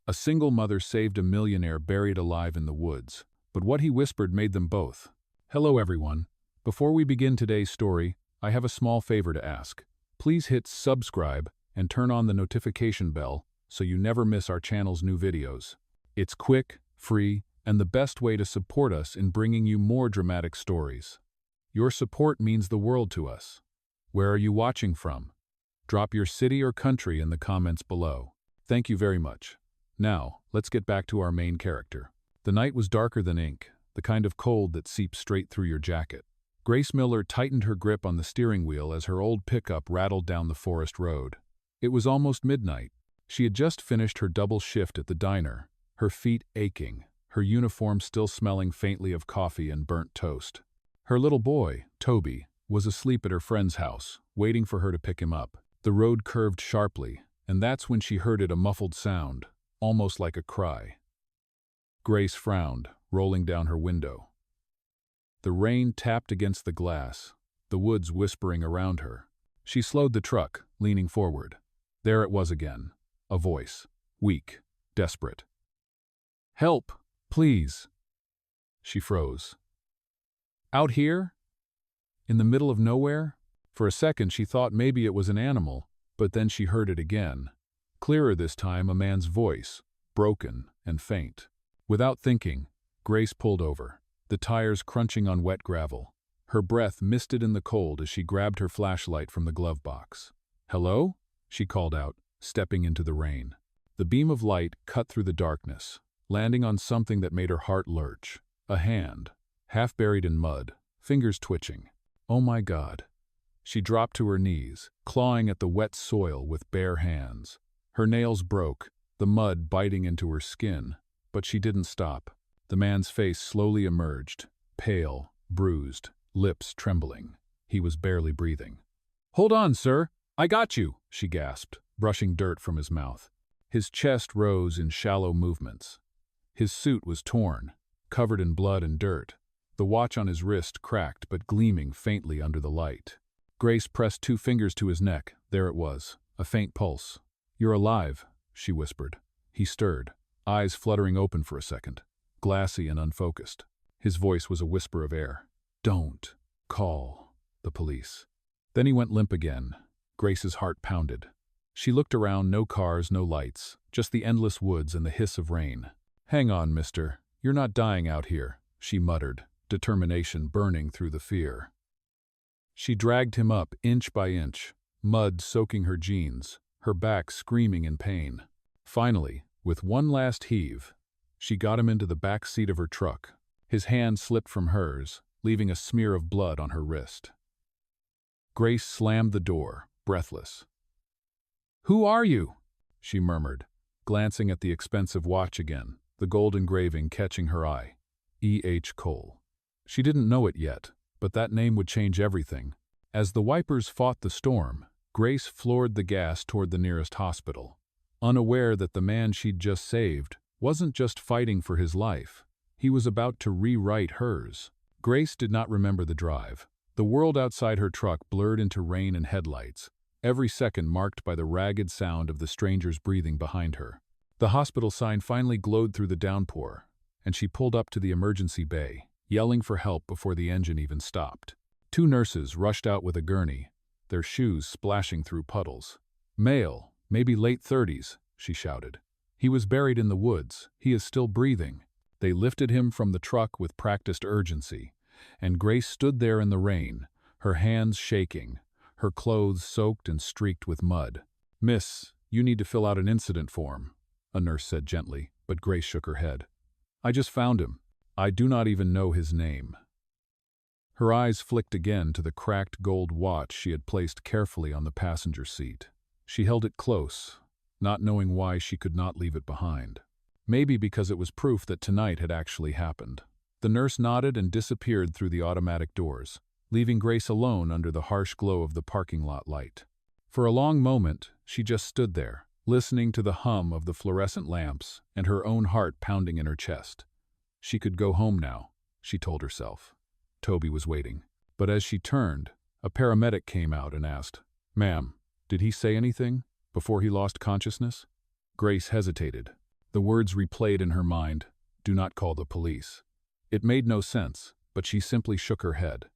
A single mother saved a millionaire buried alive in the woods, but what he whispered made them both. Hello everyone. Before we begin today's story, I have a small favor to ask. Please hit subscribe and turn on the notification bell so you never miss our channel's new videos. It's quick, free, and the best way to support us in bringing you more dramatic stories. Your support means the world to us. Where are you watching from? Drop your city or country in the comments below. Thank you very much. Now, let's get back to our main character. The night was darker than ink, the kind of cold that seeps straight through your jacket. Grace Miller tightened her grip on the steering wheel as her old pickup rattled down the forest road. It was almost midnight. She had just finished her double shift at the diner, her feet aching, her uniform still smelling faintly of coffee and burnt toast. Her little boy, Toby, was asleep at her friend's house, waiting for her to pick him up. The road curved sharply, and that's when she heard a muffled sound, almost like a cry. Grace frowned, rolling down her window. The rain tapped against the glass, the woods whispering around her. She slowed the truck, leaning forward. There it was again, a voice, weak, desperate. "Help, please." She froze. Out here? In the middle of nowhere? For a second she thought maybe it was an animal, but then she heard it again. Clearer this time, a man's voice, broken and faint. Without thinking, Grace pulled over, the tires crunching on wet gravel. Her breath misted in the cold as she grabbed her flashlight from the glove box. "Hello?" she called out, stepping into the rain. The beam of light cut through the darkness, landing on something that made her heart lurch. A hand, half buried in mud, fingers twitching. Oh my God. She dropped to her knees, clawing at the wet soil with bare hands. Her nails broke, the mud biting into her skin, but she didn't stop. The man's face slowly emerged, pale, bruised, lips trembling. He was barely breathing. "Hold on, sir. I got you," she gasped, brushing dirt from his mouth. His chest rose in shallow movements. His suit was torn, covered in blood and dirt. The watch on his wrist cracked but gleaming faintly under the light. Grace pressed 2 fingers to his neck. There it was, a faint pulse. "You're alive," she whispered. He stirred, eyes fluttering open for a second, glassy and unfocused. His voice was a whisper of air. "Don't call the police." Then he went limp again. Grace's heart pounded. She looked around, no cars, no lights, just the endless woods and the hiss of rain. "Hang on, mister. You're not dying out here," she muttered, determination burning through the fear. She dragged him up inch by inch, mud soaking her jeans, her back screaming in pain. Finally, with one last heave, she got him into the back seat of her truck. His hand slipped from hers, leaving a smear of blood on her wrist. Grace slammed the door, breathless. "Who are you?" she murmured, glancing at the expensive watch again, the gold engraving catching her eye. E.H. Cole. She didn't know it yet, but that name would change everything. As the wipers fought the storm, Grace floored the gas toward the nearest hospital, unaware that the man she'd just saved wasn't just fighting for his life. He was about to rewrite hers. Grace did not remember the drive. The world outside her truck blurred into rain and headlights, every second marked by the ragged sound of the stranger's breathing behind her. The hospital sign finally glowed through the downpour, and she pulled up to the emergency bay, yelling for help before the engine even stopped. 2 nurses rushed out with a gurney, their shoes splashing through puddles. "Male, maybe late 30s, she shouted. "He was buried in the woods. He is still breathing." They lifted him from the truck with practiced urgency, and Grace stood there in the rain, her hands shaking, her clothes soaked and streaked with mud. "Miss, you need to fill out an incident form," a nurse said gently, but Grace shook her head. "I just found him. I do not even know his name." Her eyes flicked again to the cracked gold watch she had placed carefully on the passenger seat. She held it close, not knowing why she could not leave it behind. Maybe because it was proof that tonight had actually happened. The nurse nodded and disappeared through the automatic doors, leaving Grace alone under the harsh glow of the parking lot light. For a long moment, she just stood there, listening to the hum of the fluorescent lamps and her own heart pounding in her chest. She could go home now, she told herself. Toby was waiting. But as she turned, a paramedic came out and asked, "Ma'am, did he say anything before he lost consciousness?" Grace hesitated. The words replayed in her mind, "Do not call the police." It made no sense, but she simply shook her head.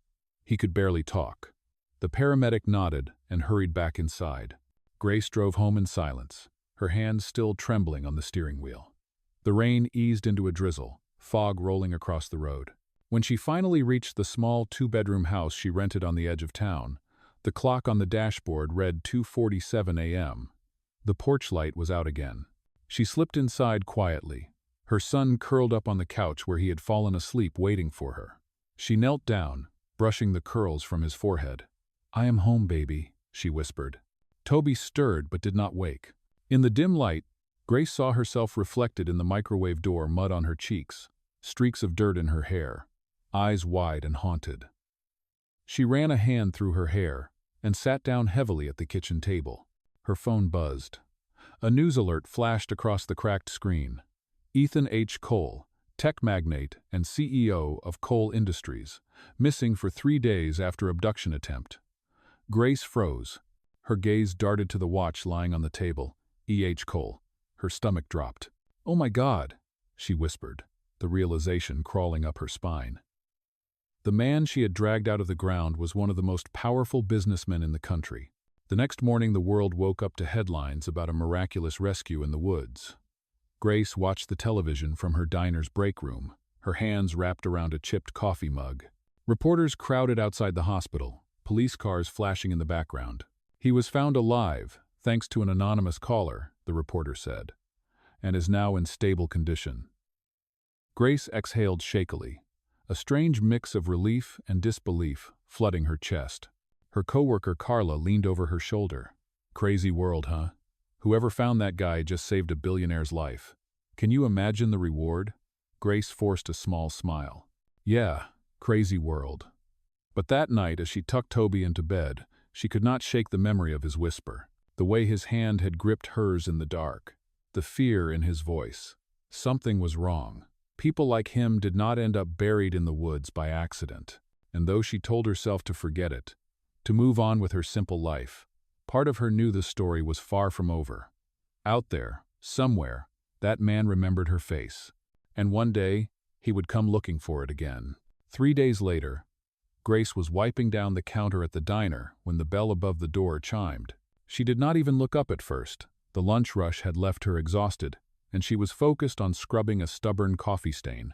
He could barely talk. The paramedic nodded and hurried back inside. Grace drove home in silence, her hands still trembling on the steering wheel. The rain eased into a drizzle, fog rolling across the road. When she finally reached the small two-bedroom house she rented on the edge of town, the clock on the dashboard read 2:47 a.m. The porch light was out again. She slipped inside quietly, her son curled up on the couch where he had fallen asleep waiting for her. She knelt down, brushing the curls from his forehead. "I am home, baby," she whispered. Toby stirred but did not wake. In the dim light, Grace saw herself reflected in the microwave door, mud on her cheeks, streaks of dirt in her hair, eyes wide and haunted. She ran a hand through her hair and sat down heavily at the kitchen table. Her phone buzzed. A news alert flashed across the cracked screen. Ethan H. Cole, tech magnate and CEO of Cole Industries, missing for 3 days after abduction attempt. Grace froze. Her gaze darted to the watch lying on the table. E.H. Cole. Her stomach dropped. "Oh my God," she whispered, the realization crawling up her spine. The man she had dragged out of the ground was one of the most powerful businessmen in the country. The next morning the world woke up to headlines about a miraculous rescue in the woods. Grace watched the television from her diner's break room, her hands wrapped around a chipped coffee mug. Reporters crowded outside the hospital, police cars flashing in the background. "He was found alive, thanks to an anonymous caller," the reporter said, "and is now in stable condition." Grace exhaled shakily, a strange mix of relief and disbelief flooding her chest. Her coworker Carla leaned over her shoulder. "Crazy world, huh? Whoever found that guy just saved a billionaire's life. Can you imagine the reward?" Grace forced a small smile. "Yeah, crazy world." But that night, as she tucked Toby into bed, she could not shake the memory of his whisper, the way his hand had gripped hers in the dark, the fear in his voice. Something was wrong. People like him did not end up buried in the woods by accident. And though she told herself to forget it, to move on with her simple life, part of her knew the story was far from over. Out there, somewhere, that man remembered her face. And one day, he would come looking for it again. 3 days later, Grace was wiping down the counter at the diner when the bell above the door chimed. She did not even look up at first. The lunch rush had left her exhausted, and she was focused on scrubbing a stubborn coffee stain.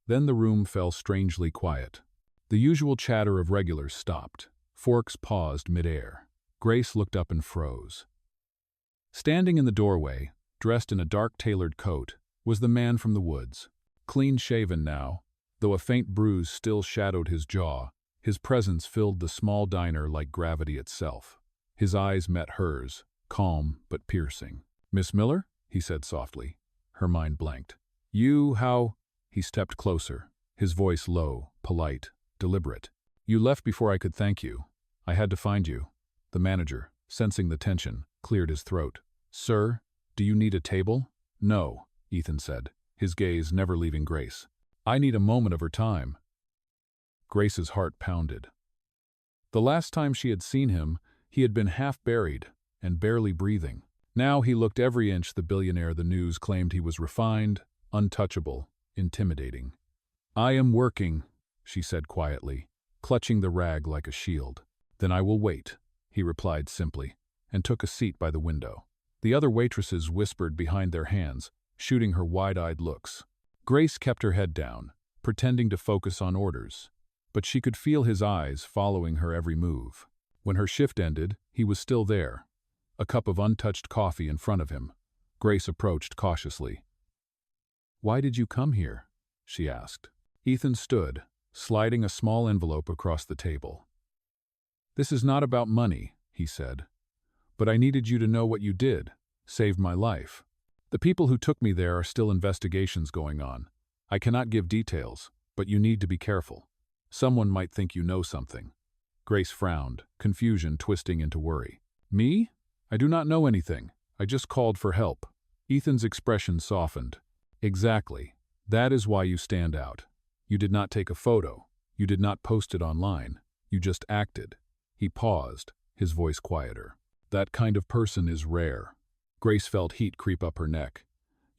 Then the room fell strangely quiet. The usual chatter of regulars stopped. Forks paused mid-air. Grace looked up and froze. Standing in the doorway, dressed in a dark tailored coat, was the man from the woods. Clean-shaven now, though a faint bruise still shadowed his jaw, his presence filled the small diner like gravity itself. His eyes met hers, calm but piercing. "Miss Miller?" he said softly. Her mind blanked. "You, how?" He stepped closer, his voice low, polite, deliberate. "You left before I could thank you. I had to find you." The manager, sensing the tension, cleared his throat. "Sir, do you need a table?" "No," Ethan said, his gaze never leaving Grace. "I need a moment of her time." Grace's heart pounded. The last time she had seen him, he had been half buried and barely breathing. Now he looked every inch the billionaire the news claimed he was: refined, untouchable, intimidating. "I am working," she said quietly, clutching the rag like a shield. "Then I will wait," he replied simply, and took a seat by the window. The other waitresses whispered behind their hands, shooting her wide-eyed looks. Grace kept her head down, pretending to focus on orders, but she could feel his eyes following her every move. When her shift ended, he was still there, a cup of untouched coffee in front of him. Grace approached cautiously. "Why did you come here?" she asked. Ethan stood, sliding a small envelope across the table. "This is not about money," he said, "but I needed you to know what you did, saved my life. The people who took me there are still investigations going on. I cannot give details, but you need to be careful. Someone might think you know something." Grace frowned, confusion twisting into worry. "Me? I do not know anything. I just called for help." Ethan's expression softened. "Exactly. That is why you stand out. You did not take a photo. You did not post it online. You just acted." He paused, his voice quieter. "That kind of person is rare." Grace felt heat creep up her neck.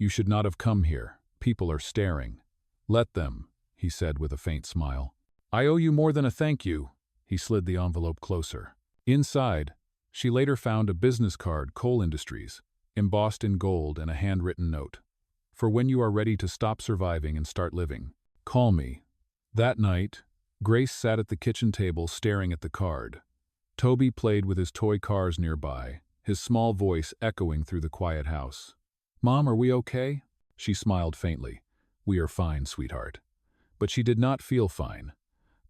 You should not have come here. People are staring. Let them, he said with a faint smile. I owe you more than a thank you. He slid the envelope closer. Inside, she later found a business card, Coal Industries, embossed in gold and a handwritten note. For when you are ready to stop surviving and start living, call me. That night, Grace sat at the kitchen table staring at the card. Toby played with his toy cars nearby, his small voice echoing through the quiet house. Mom, are we okay? She smiled faintly. We are fine, sweetheart. But she did not feel fine.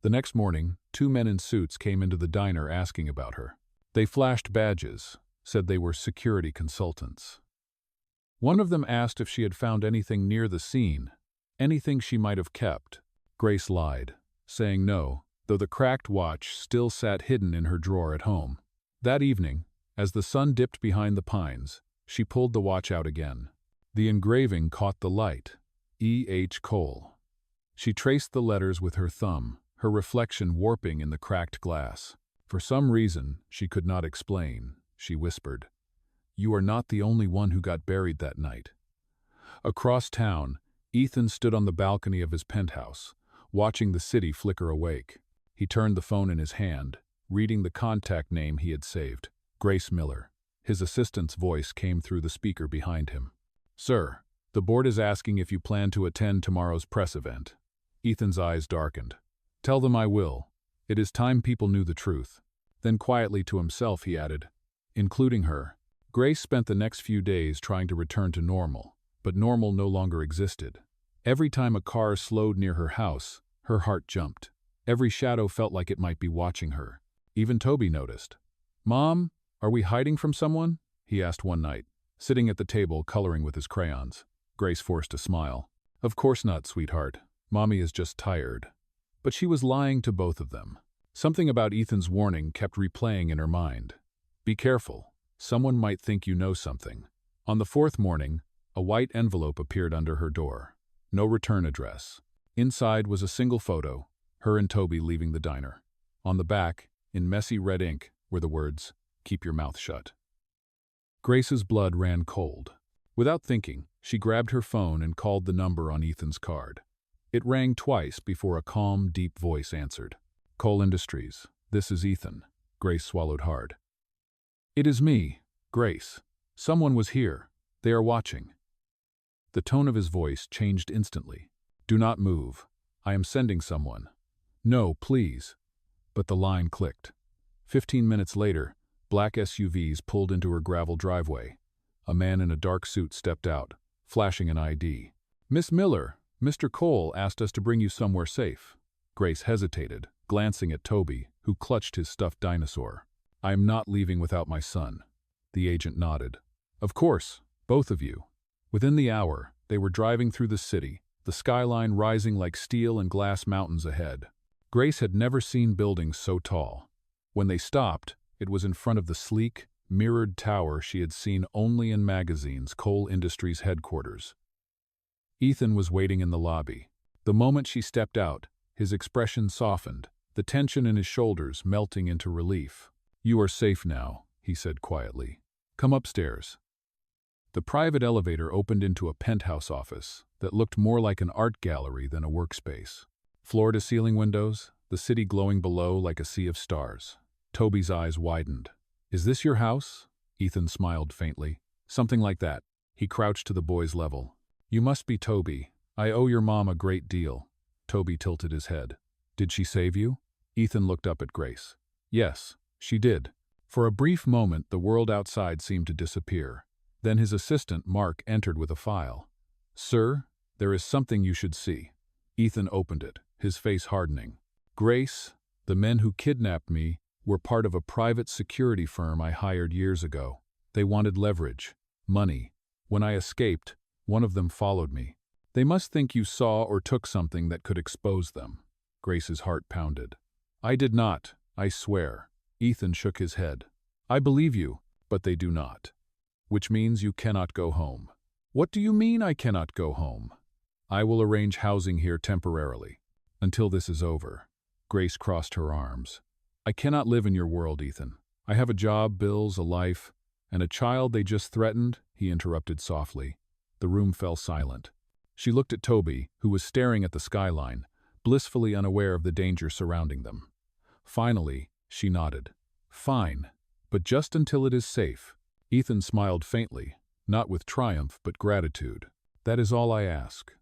The next morning, 2 men in suits came into the diner asking about her. They flashed badges, said they were security consultants. One of them asked if she had found anything near the scene, anything she might have kept. Grace lied, saying no, though the cracked watch still sat hidden in her drawer at home. That evening, as the sun dipped behind the pines, she pulled the watch out again. The engraving caught the light. E. H. Cole. She traced the letters with her thumb, her reflection warping in the cracked glass. For some reason she could not explain, she whispered, "You are not the only one who got buried that night." Across town, Ethan stood on the balcony of his penthouse, watching the city flicker awake. He turned the phone in his hand, reading the contact name he had saved, Grace Miller. His assistant's voice came through the speaker behind him. "Sir, the board is asking if you plan to attend tomorrow's press event." Ethan's eyes darkened. "Tell them I will. It is time people knew the truth." Then quietly to himself he added, "Including her." Grace spent the next few days trying to return to normal, but normal no longer existed. Every time a car slowed near her house, her heart jumped. Every shadow felt like it might be watching her. Even Toby noticed. "Mom, are we hiding from someone?" he asked one night, sitting at the table coloring with his crayons. Grace forced a smile. "Of course not, sweetheart. Mommy is just tired." But she was lying to both of them. Something about Ethan's warning kept replaying in her mind. Be careful. Someone might think you know something. On the 4th morning, a white envelope appeared under her door. No return address. Inside was a single photo, her and Toby leaving the diner. On the back, in messy red ink, were the words, "Keep your mouth shut." Grace's blood ran cold. Without thinking, she grabbed her phone and called the number on Ethan's card. It rang twice before a calm, deep voice answered. "Coal Industries, this is Ethan." Grace swallowed hard. "It is me, Grace. Someone was here. They are watching." The tone of his voice changed instantly. "Do not move. I am sending someone." "No, please." But the line clicked. 15 minutes later, black SUVs pulled into her gravel driveway. A man in a dark suit stepped out, flashing an ID. "Miss Miller, Mr. Cole asked us to bring you somewhere safe." Grace hesitated, glancing at Toby, who clutched his stuffed dinosaur. "I am not leaving without my son." The agent nodded. "Of course, both of you." Within the hour, they were driving through the city, the skyline rising like steel and glass mountains ahead. Grace had never seen buildings so tall. When they stopped, it was in front of the sleek, mirrored tower she had seen only in magazines, Coal Industries headquarters. Ethan was waiting in the lobby. The moment she stepped out, his expression softened, the tension in his shoulders melting into relief. "You are safe now," he said quietly. "Come upstairs." The private elevator opened into a penthouse office that looked more like an art gallery than a workspace. Floor-to-ceiling windows, the city glowing below like a sea of stars. Toby's eyes widened. "Is this your house?" Ethan smiled faintly. "Something like that." He crouched to the boy's level. "You must be Toby. I owe your mom a great deal." Toby tilted his head. "Did she save you?" Ethan looked up at Grace. "Yes, she did." For a brief moment, the world outside seemed to disappear. Then his assistant, Mark, entered with a file. "Sir, there is something you should see." Ethan opened it, his face hardening. "Grace, the men who kidnapped me were part of a private security firm I hired years ago. They wanted leverage, money. When I escaped, one of them followed me. They must think you saw or took something that could expose them." Grace's heart pounded. "I did not, I swear." Ethan shook his head. "I believe you, but they do not. Which means you cannot go home." "What do you mean I cannot go home?" "I will arrange housing here temporarily. Until this is over." Grace crossed her arms. "I cannot live in your world, Ethan. I have a job, bills, a life, and a child they just threatened," he interrupted softly. The room fell silent. She looked at Toby, who was staring at the skyline, blissfully unaware of the danger surrounding them. Finally, she nodded. "Fine, but just until it is safe." Ethan smiled faintly, not with triumph but gratitude. "That is all I ask."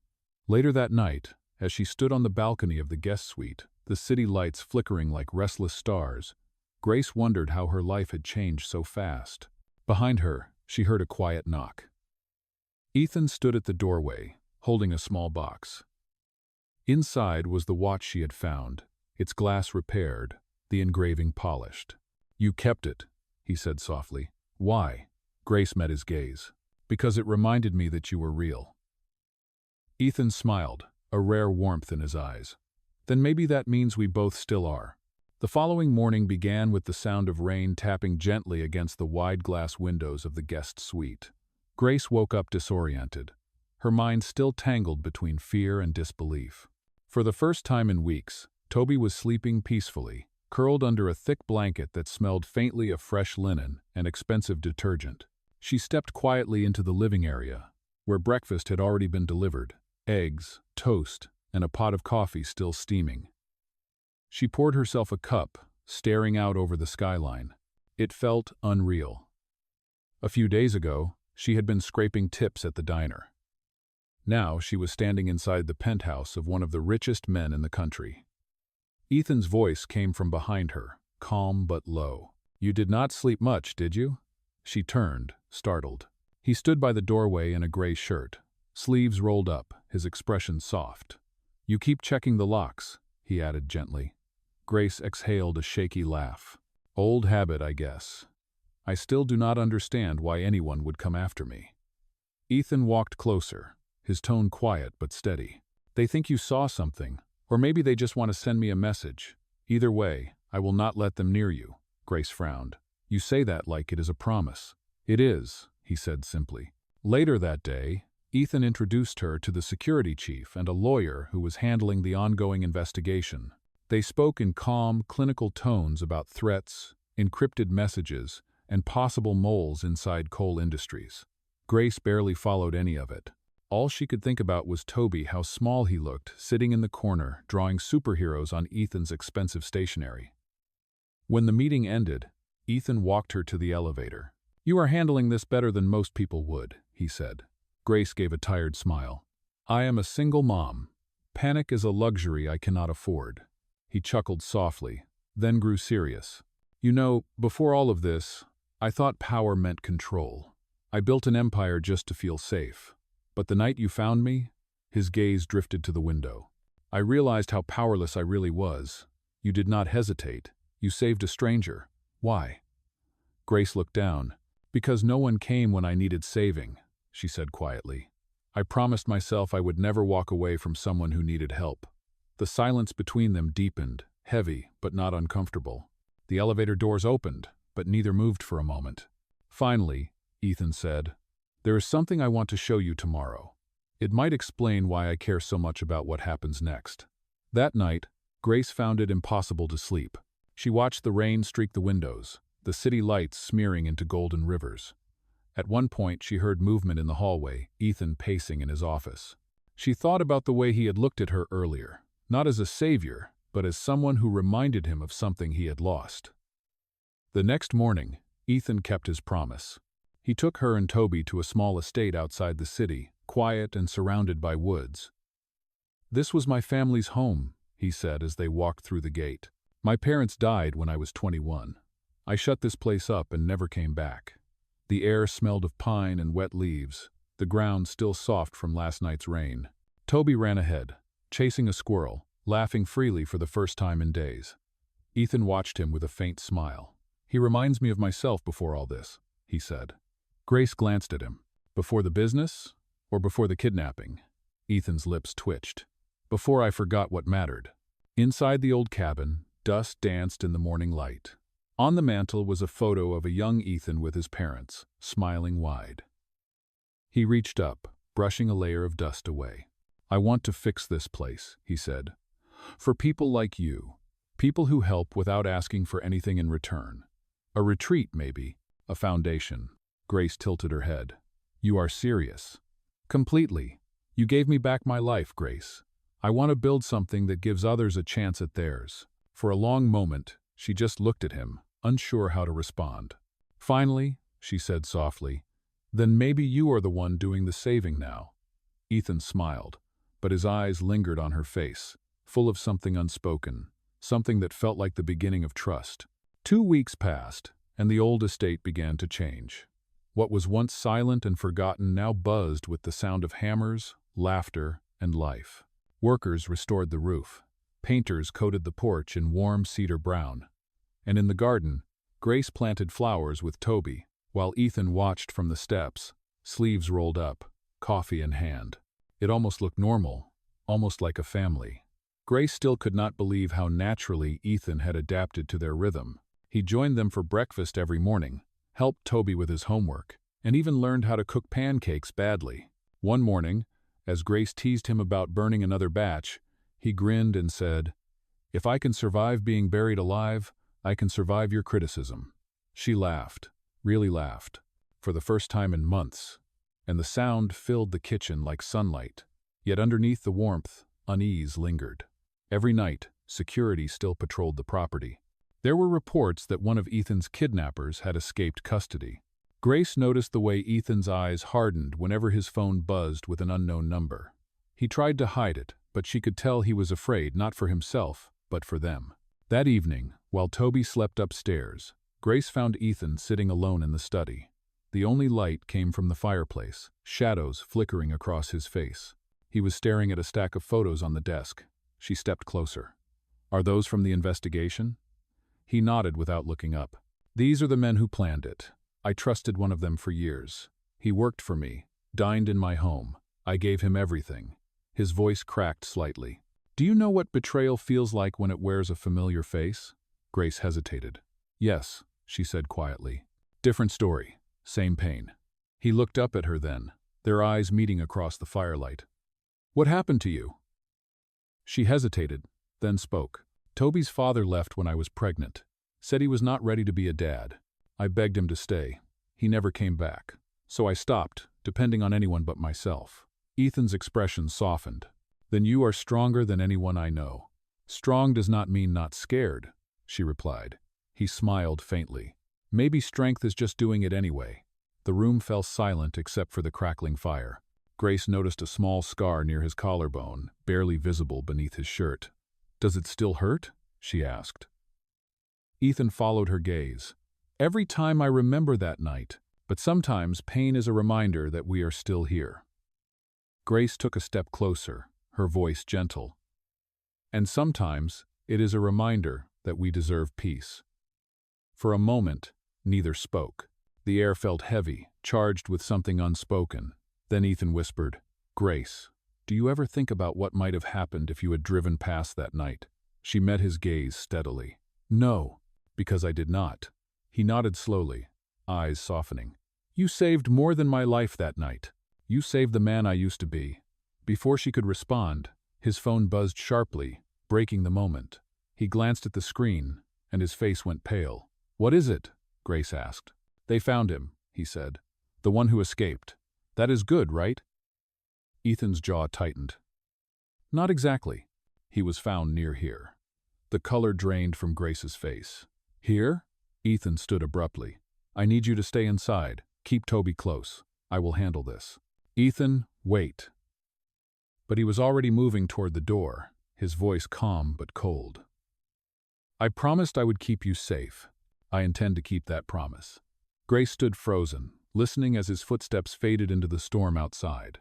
Later that night, as she stood on the balcony of the guest suite, the city lights flickering like restless stars, Grace wondered how her life had changed so fast. Behind her, she heard a quiet knock. Ethan stood at the doorway, holding a small box. Inside was the watch she had found, its glass repaired, the engraving polished. "You kept it," he said softly. "Why?" Grace met his gaze. "Because it reminded me that you were real." Ethan smiled, a rare warmth in his eyes. "Then maybe that means we both still are." The following morning began with the sound of rain tapping gently against the wide glass windows of the guest suite. Grace woke up disoriented, her mind still tangled between fear and disbelief. For the first time in weeks, Toby was sleeping peacefully, curled under a thick blanket that smelled faintly of fresh linen and expensive detergent. She stepped quietly into the living area, where breakfast had already been delivered, eggs, toast, and a pot of coffee still steaming. She poured herself a cup, staring out over the skyline. It felt unreal. A few days ago, she had been scraping tips at the diner. Now she was standing inside the penthouse of one of the richest men in the country. Ethan's voice came from behind her, calm but low. "You did not sleep much, did you?" She turned, startled. He stood by the doorway in a gray shirt, sleeves rolled up, his expression soft. "You keep checking the locks," he added gently. Grace exhaled a shaky laugh. "Old habit, I guess. I still do not understand why anyone would come after me." Ethan walked closer, his tone quiet but steady. "They think you saw something, or maybe they just want to send me a message. Either way, I will not let them near you." Grace frowned. "You say that like it is a promise." "It is," he said simply. Later that day, Ethan introduced her to the security chief and a lawyer who was handling the ongoing investigation. They spoke in calm, clinical tones about threats, encrypted messages, and possible moles inside coal industries. Grace barely followed any of it. All she could think about was Toby, how small he looked, sitting in the corner, drawing superheroes on Ethan's expensive stationery. When the meeting ended, Ethan walked her to the elevator. "You are handling this better than most people would," he said. Grace gave a tired smile. "I am a single mom. Panic is a luxury I cannot afford." He chuckled softly, then grew serious. "You know, before all of this, I thought power meant control. I built an empire just to feel safe. But the night you found me," his gaze drifted to the window, "I realized how powerless I really was. You did not hesitate. You saved a stranger. Why?" Grace looked down. "Because no one came when I needed saving," she said quietly. "I promised myself I would never walk away from someone who needed help." The silence between them deepened, heavy but not uncomfortable. The elevator doors opened, but neither moved for a moment. Finally, Ethan said, "There is something I want to show you tomorrow. It might explain why I care so much about what happens next." That night, Grace found it impossible to sleep. She watched the rain streak the windows, the city lights smearing into golden rivers. At one point, she heard movement in the hallway, Ethan pacing in his office. She thought about the way he had looked at her earlier, not as a savior, but as someone who reminded him of something he had lost. The next morning, Ethan kept his promise. He took her and Toby to a small estate outside the city, quiet and surrounded by woods. "This was my family's home," he said as they walked through the gate. "My parents died when I was 21. I shut this place up and never came back." The air smelled of pine and wet leaves, the ground still soft from last night's rain. Toby ran ahead, chasing a squirrel, laughing freely for the first time in days. Ethan watched him with a faint smile. "He reminds me of myself before all this," he said. Grace glanced at him. "Before the business, or before the kidnapping?" Ethan's lips twitched. "Before I forgot what mattered." Inside the old cabin, dust danced in the morning light. On the mantel was a photo of a young Ethan with his parents, smiling wide. He reached up, brushing a layer of dust away. "I want to fix this place," he said. "For people like you. People who help without asking for anything in return. A retreat, maybe. A foundation." Grace tilted her head. "You are serious?" Completely. You gave me back my life, Grace. I want to build something that gives others a chance at theirs. For a long moment, she just looked at him, unsure how to respond. Finally, she said softly, "Then maybe you are the one doing the saving now." Ethan smiled, but his eyes lingered on her face, full of something unspoken, something that felt like the beginning of trust. 2 weeks passed, and the old estate began to change. What was once silent and forgotten now buzzed with the sound of hammers, laughter, and life. Workers restored the roof. Painters coated the porch in warm cedar brown. And in the garden, Grace planted flowers with Toby, while Ethan watched from the steps, sleeves rolled up, coffee in hand. It almost looked normal, almost like a family. Grace still could not believe how naturally Ethan had adapted to their rhythm. He joined them for breakfast every morning, helped Toby with his homework, and even learned how to cook pancakes badly. One morning, as Grace teased him about burning another batch, he grinned and said, "If I can survive being buried alive, I can survive your criticism." She laughed, really laughed, for the first time in months, and the sound filled the kitchen like sunlight. Yet underneath the warmth, unease lingered. Every night, security still patrolled the property. There were reports that one of Ethan's kidnappers had escaped custody. Grace noticed the way Ethan's eyes hardened whenever his phone buzzed with an unknown number. He tried to hide it, but she could tell he was afraid not for himself, but for them. That evening, while Toby slept upstairs, Grace found Ethan sitting alone in the study. The only light came from the fireplace, shadows flickering across his face. He was staring at a stack of photos on the desk. She stepped closer. "Are those from the investigation?" He nodded without looking up. "These are the men who planned it. I trusted one of them for years. He worked for me, dined in my home. I gave him everything." His voice cracked slightly. "Do you know what betrayal feels like when it wears a familiar face?" Grace hesitated. "Yes," she said quietly. "Different story. Same pain." He looked up at her then, their eyes meeting across the firelight. "What happened to you?" She hesitated, then spoke. "Toby's father left when I was pregnant. Said he was not ready to be a dad. I begged him to stay. He never came back. So I stopped, depending on anyone but myself." Ethan's expression softened. "Then you are stronger than anyone I know." "Strong does not mean not scared," she replied. He smiled faintly. "Maybe strength is just doing it anyway." The room fell silent except for the crackling fire. Grace noticed a small scar near his collarbone, barely visible beneath his shirt. "Does it still hurt?" she asked. Ethan followed her gaze. "Every time I remember that night, but sometimes pain is a reminder that we are still here." Grace took a step closer, her voice gentle. "And sometimes it is a reminder that we deserve peace." For a moment, neither spoke. The air felt heavy, charged with something unspoken. Then Ethan whispered, "Grace, do you ever think about what might have happened if you had driven past that night?" She met his gaze steadily. "No, because I did not." He nodded slowly, eyes softening. "You saved more than my life that night. You saved the man I used to be." Before she could respond, his phone buzzed sharply, breaking the moment. He glanced at the screen, and his face went pale. "What is it?" Grace asked. "They found him," he said. "The one who escaped. That is good, right?" Ethan's jaw tightened. "Not exactly. He was found near here." The color drained from Grace's face. "Here?" Ethan stood abruptly. "I need you to stay inside. Keep Toby close. I will handle this." "Ethan, wait." But he was already moving toward the door, his voice calm but cold. "I promised I would keep you safe. I intend to keep that promise." Grace stood frozen, listening as his footsteps faded into the storm outside.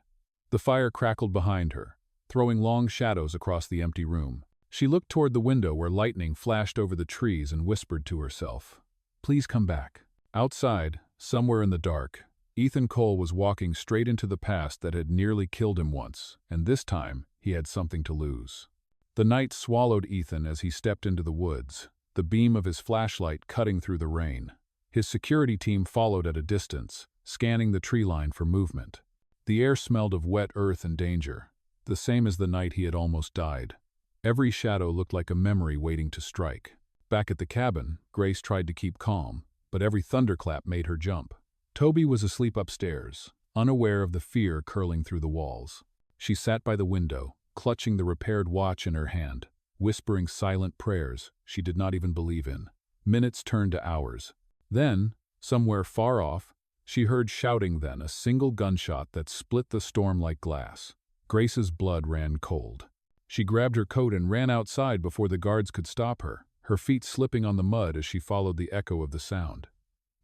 The fire crackled behind her, throwing long shadows across the empty room. She looked toward the window where lightning flashed over the trees and whispered to herself, "Please come back." Outside, somewhere in the dark, Ethan Cole was walking straight into the past that had nearly killed him once, and this time he had something to lose. The night swallowed Ethan as he stepped into the woods, the beam of his flashlight cutting through the rain. His security team followed at a distance, scanning the tree line for movement. The air smelled of wet earth and danger, the same as the night he had almost died. Every shadow looked like a memory waiting to strike. Back at the cabin, Grace tried to keep calm, but every thunderclap made her jump. Toby was asleep upstairs, unaware of the fear curling through the walls. She sat by the window, clutching the repaired watch in her hand, whispering silent prayers she did not even believe in. Minutes turned to hours. Then, somewhere far off, she heard shouting then, a single gunshot that split the storm like glass. Grace's blood ran cold. She grabbed her coat and ran outside before the guards could stop her, her feet slipping on the mud as she followed the echo of the sound.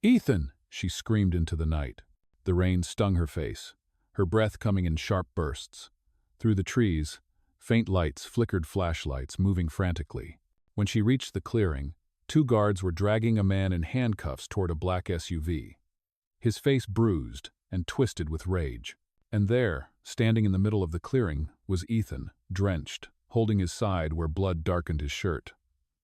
"Ethan!" she screamed into the night. The rain stung her face, her breath coming in sharp bursts. Through the trees, faint lights flickered, flashlights moving frantically. When she reached the clearing, 2 guards were dragging a man in handcuffs toward a black SUV. His face bruised and twisted with rage. And there, standing in the middle of the clearing, was Ethan, drenched, holding his side where blood darkened his shirt.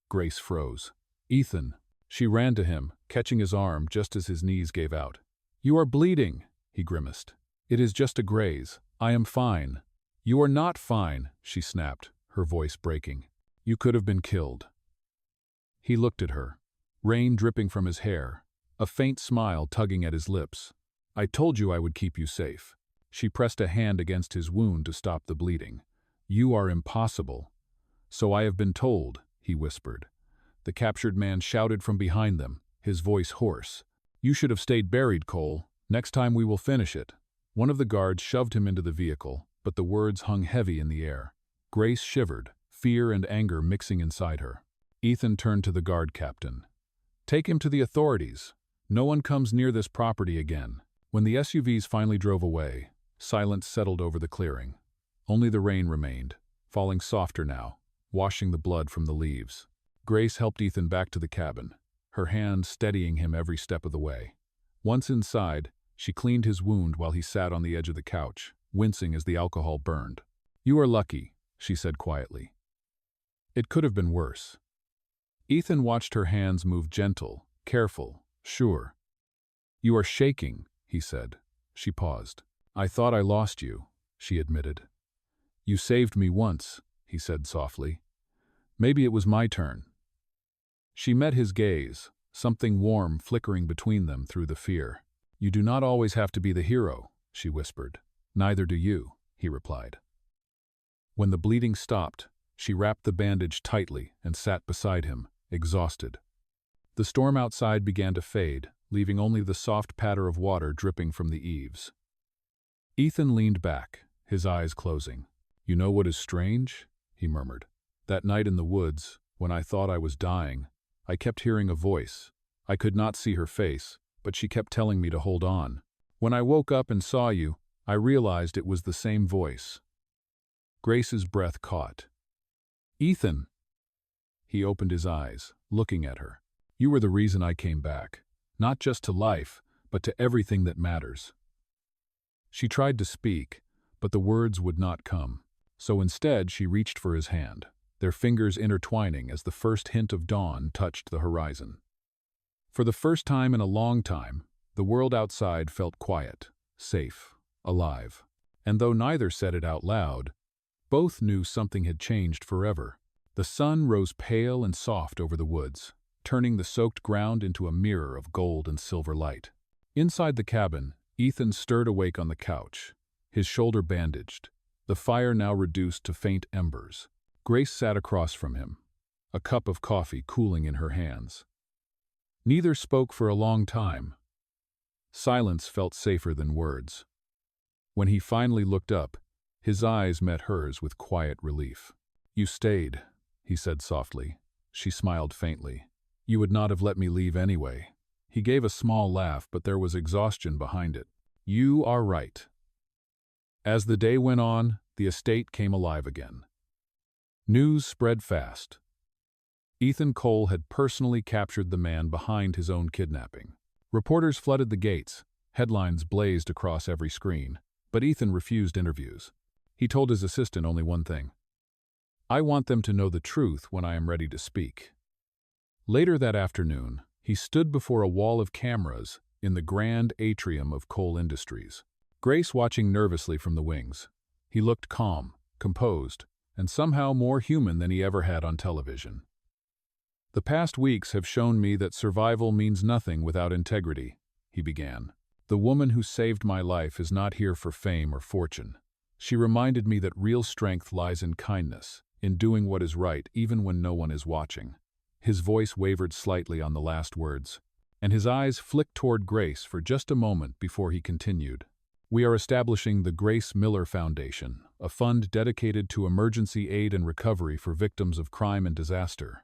Grace froze. "Ethan!" She ran to him, catching his arm just as his knees gave out. "You are bleeding," he grimaced. "It is just a graze. I am fine." "You are not fine," she snapped, her voice breaking. "You could have been killed." He looked at her, rain dripping from his hair, a faint smile tugging at his lips. "I told you I would keep you safe." She pressed a hand against his wound to stop the bleeding. "You are impossible." "So I have been told," he whispered. The captured man shouted from behind them, his voice hoarse. "You should have stayed buried, Cole. Next time we will finish it." One of the guards shoved him into the vehicle, but the words hung heavy in the air. Grace shivered, fear and anger mixing inside her. Ethan turned to the guard captain. "Take him to the authorities. No one comes near this property again." When the SUVs finally drove away, silence settled over the clearing. Only the rain remained, falling softer now, washing the blood from the leaves. Grace helped Ethan back to the cabin, her hand steadying him every step of the way. Once inside, she cleaned his wound while he sat on the edge of the couch, wincing as the alcohol burned. "You are lucky," she said quietly. "It could have been worse." Ethan watched her hands move, gentle, careful, sure. "You are shaking," he said. She paused. "I thought I lost you," she admitted. "You saved me once," he said softly. "Maybe it was my turn." She met his gaze, something warm flickering between them through the fear. "You do not always have to be the hero," she whispered. "Neither do you," he replied. When the bleeding stopped, she wrapped the bandage tightly and sat beside him, exhausted. The storm outside began to fade, leaving only the soft patter of water dripping from the eaves. Ethan leaned back, his eyes closing. "You know what is strange?" he murmured. "That night in the woods, when I thought I was dying, I kept hearing a voice. I could not see her face, but she kept telling me to hold on. When I woke up and saw you, I realized it was the same voice." Grace's breath caught. "Ethan!" He opened his eyes, looking at her. "You were the reason I came back. Not just to life, but to everything that matters." She tried to speak, but the words would not come. So instead she reached for his hand, their fingers intertwining as the first hint of dawn touched the horizon. For the first time in a long time, the world outside felt quiet, safe, alive. And though neither said it out loud, both knew something had changed forever. The sun rose pale and soft over the woods, turning the soaked ground into a mirror of gold and silver light. Inside the cabin, Ethan stirred awake on the couch, his shoulder bandaged, the fire now reduced to faint embers. Grace sat across from him, a cup of coffee cooling in her hands. Neither spoke for a long time. Silence felt safer than words. When he finally looked up, his eyes met hers with quiet relief. "You stayed," he said softly. She smiled faintly. "You would not have let me leave anyway." He gave a small laugh, but there was exhaustion behind it. "You are right." As the day went on, the estate came alive again. News spread fast. Ethan Cole had personally captured the man behind his own kidnapping. Reporters flooded the gates, headlines blazed across every screen, but Ethan refused interviews. He told his assistant only one thing: "I want them to know the truth when I am ready to speak." Later that afternoon, he stood before a wall of cameras in the grand atrium of Cole Industries, Grace watching nervously from the wings. He looked calm, composed, and somehow more human than he ever had on television. "The past weeks have shown me that survival means nothing without integrity," he began. The woman who saved my life is not here for fame or fortune. She reminded me that real strength lies in kindness, in doing what is right even when no one is watching." His voice wavered slightly on the last words, and his eyes flicked toward Grace for just a moment before he continued. "We are establishing the Grace Miller Foundation, a fund dedicated to emergency aid and recovery for victims of crime and disaster.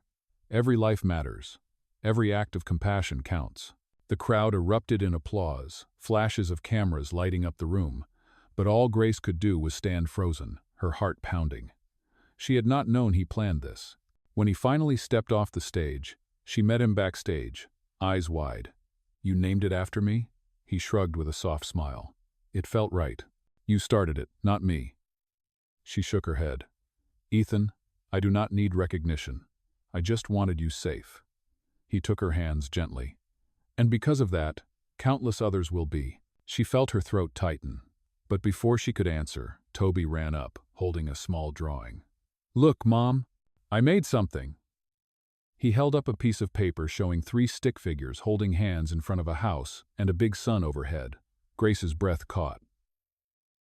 Every life matters. Every act of compassion counts." The crowd erupted in applause, flashes of cameras lighting up the room, but all Grace could do was stand frozen, her heart pounding. She had not known he planned this. When he finally stepped off the stage, she met him backstage, eyes wide. "You named it after me?" He shrugged with a soft smile. "It felt right. You started it, not me." She shook her head. "Ethan, I do not need recognition. I just wanted you safe." He took her hands gently. "And because of that, countless others will be." She felt her throat tighten. But before she could answer, Toby ran up, holding a small drawing. "Look, Mom, I made something." He held up a piece of paper showing 3 stick figures holding hands in front of a house and a big sun overhead. Grace's breath caught.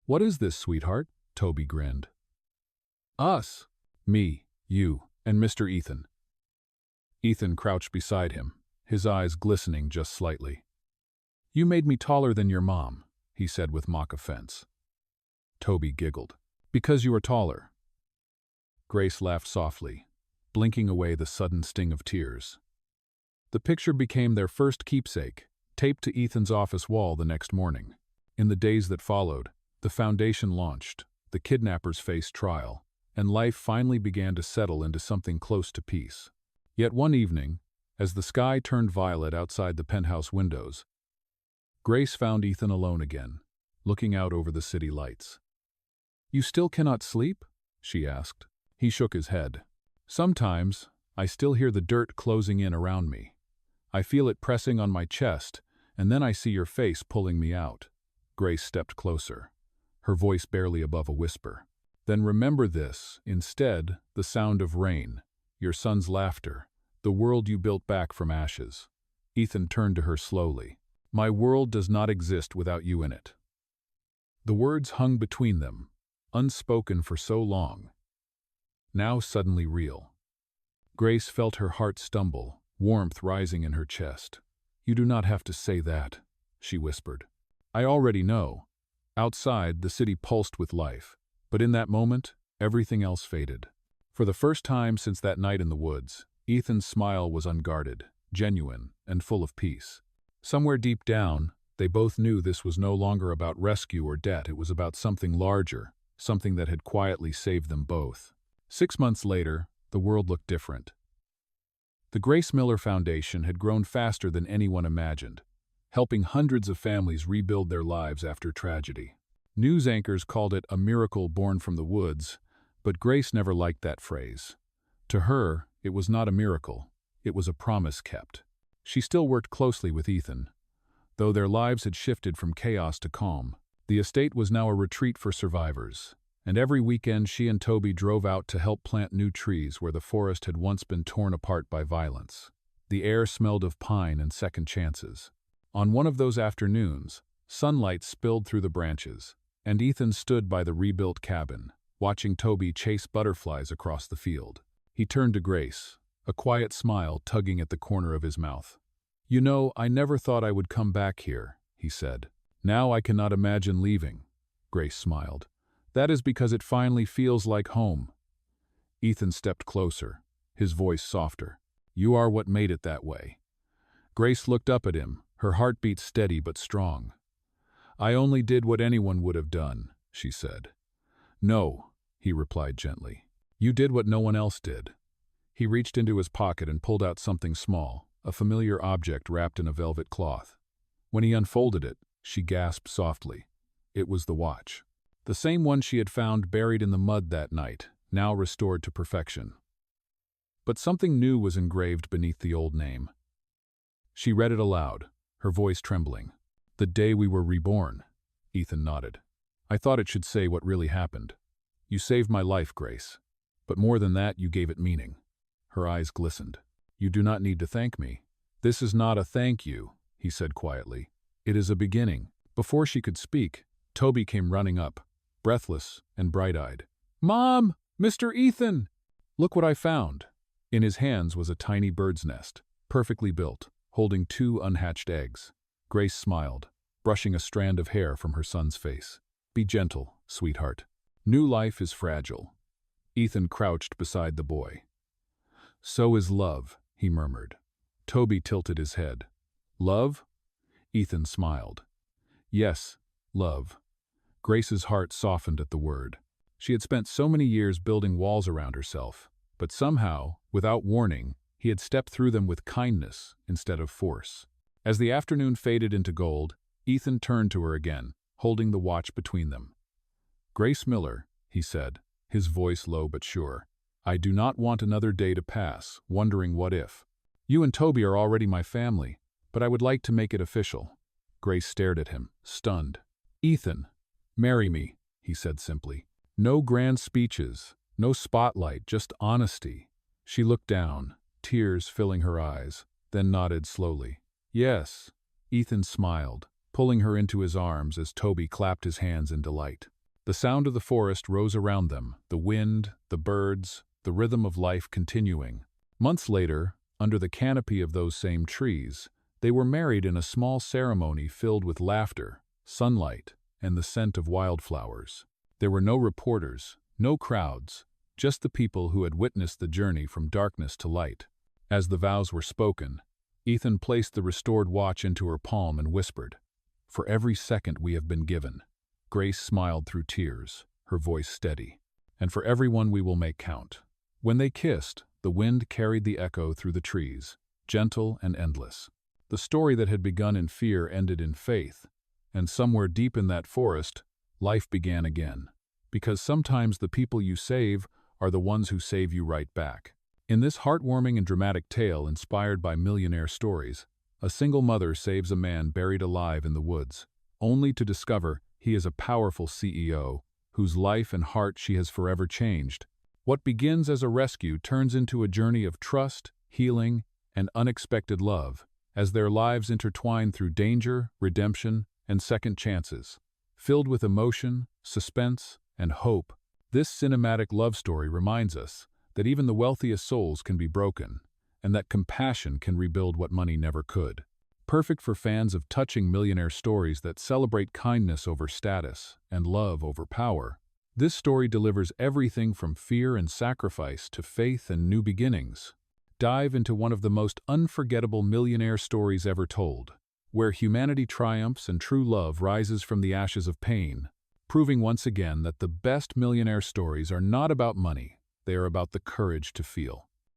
"What is this, sweetheart?" Toby grinned. "Us. Me, you, and Mr. Ethan." Ethan crouched beside him, his eyes glistening just slightly. "You made me taller than your mom," he said with mock offense. Toby giggled. "Because you are taller." Grace laughed softly, blinking away the sudden sting of tears. The picture became their first keepsake, taped to Ethan's office wall the next morning. In the days that followed, the foundation launched, the kidnappers faced trial, and life finally began to settle into something close to peace. Yet one evening, as the sky turned violet outside the penthouse windows, Grace found Ethan alone again, looking out over the city lights. "You still cannot sleep?" she asked. He shook his head. "Sometimes, I still hear the dirt closing in around me. I feel it pressing on my chest, and then I see your face pulling me out." Grace stepped closer, her voice barely above a whisper. "Then remember this, instead, the sound of rain, your son's laughter, the world you built back from ashes." Ethan turned to her slowly. "My world does not exist without you in it." The words hung between them, unspoken for so long, now suddenly real. Grace felt her heart stumble, warmth rising in her chest. "You do not have to say that," she whispered. "I already know." Outside, the city pulsed with life, but in that moment, everything else faded. For the first time since that night in the woods, Ethan's smile was unguarded, genuine, and full of peace. Somewhere deep down, they both knew this was no longer about rescue or debt. It was about something larger, something that had quietly saved them both. 6 months later, the world looked different. The Grace Miller Foundation had grown faster than anyone imagined, helping hundreds of families rebuild their lives after tragedy. News anchors called it a miracle born from the woods, but Grace never liked that phrase. To her, it was not a miracle, it was a promise kept. She still worked closely with Ethan. Though their lives had shifted from chaos to calm, the estate was now a retreat for survivors, and every weekend she and Toby drove out to help plant new trees where the forest had once been torn apart by violence. The air smelled of pine and second chances. On one of those afternoons, sunlight spilled through the branches, and Ethan stood by the rebuilt cabin, watching Toby chase butterflies across the field. He turned to Grace, a quiet smile tugging at the corner of his mouth. "You know, I never thought I would come back here," he said. "Now I cannot imagine leaving." Grace smiled. "That is because it finally feels like home." Ethan stepped closer, his voice softer. "You are what made it that way." Grace looked up at him, her heartbeat steady but strong. "I only did what anyone would have done," she said. "No," he replied gently. "You did what no one else did." He reached into his pocket and pulled out something small, a familiar object wrapped in a velvet cloth. When he unfolded it, she gasped softly. It was the watch. The same one she had found buried in the mud that night, now restored to perfection. But something new was engraved beneath the old name. She read it aloud, her voice trembling. "The day we were reborn." Ethan nodded. "I thought it should say what really happened. You saved my life, Grace. But more than that, you gave it meaning." Her eyes glistened. "You do not need to thank me." "This is not a thank you," he said quietly. "It is a beginning." Before she could speak, Toby came running up, breathless and bright-eyed. "Mom! Mr. Ethan! Look what I found!" In his hands was a tiny bird's nest, perfectly built, holding 2 unhatched eggs. Grace smiled, brushing a strand of hair from her son's face. "Be gentle, sweetheart. New life is fragile." Ethan crouched beside the boy. "So is love," he murmured. Toby tilted his head. "Love?" Ethan smiled. "Yes, love." Grace's heart softened at the word. She had spent so many years building walls around herself, but somehow, without warning, he had stepped through them with kindness instead of force. As the afternoon faded into gold, Ethan turned to her again, holding the watch between them. "Grace Miller," he said, his voice low but sure, "I do not want another day to pass, wondering what if. You and Toby are already my family, but I would like to make it official." Grace stared at him, stunned. "Ethan, marry me," he said simply. "No grand speeches, no spotlight, just honesty." She looked down, tears filling her eyes, then nodded slowly. "Yes." Ethan smiled, pulling her into his arms as Toby clapped his hands in delight. The sound of the forest rose around them, the wind, the birds, the rhythm of life continuing. Months later, under the canopy of those same trees, they were married in a small ceremony filled with laughter, sunlight, and the scent of wildflowers. There were no reporters, no crowds, just the people who had witnessed the journey from darkness to light. As the vows were spoken, Ethan placed the restored watch into her palm and whispered, "For every second we have been given." Grace smiled through tears, her voice steady. "And for everyone we will make count." When they kissed, the wind carried the echo through the trees, gentle and endless. The story that had begun in fear ended in faith, and somewhere deep in that forest, life began again. Because sometimes the people you save are the ones who save you right back. In this heartwarming and dramatic tale inspired by Millionaire stories, a single mother saves a man buried alive in the woods, only to discover he is a powerful CEO, whose life and heart she has forever changed. What begins as a rescue turns into a journey of trust, healing, and unexpected love, as their lives intertwine through danger, redemption, and second chances. Filled with emotion, suspense, and hope, this cinematic love story reminds us that even the wealthiest souls can be broken, and that compassion can rebuild what money never could. Perfect for fans of touching millionaire stories that celebrate kindness over status and love over power, this story delivers everything from fear and sacrifice to faith and new beginnings. Dive into one of the most unforgettable millionaire stories ever told, where humanity triumphs and true love rises from the ashes of pain, proving once again that the best millionaire stories are not about money, they are about the courage to feel.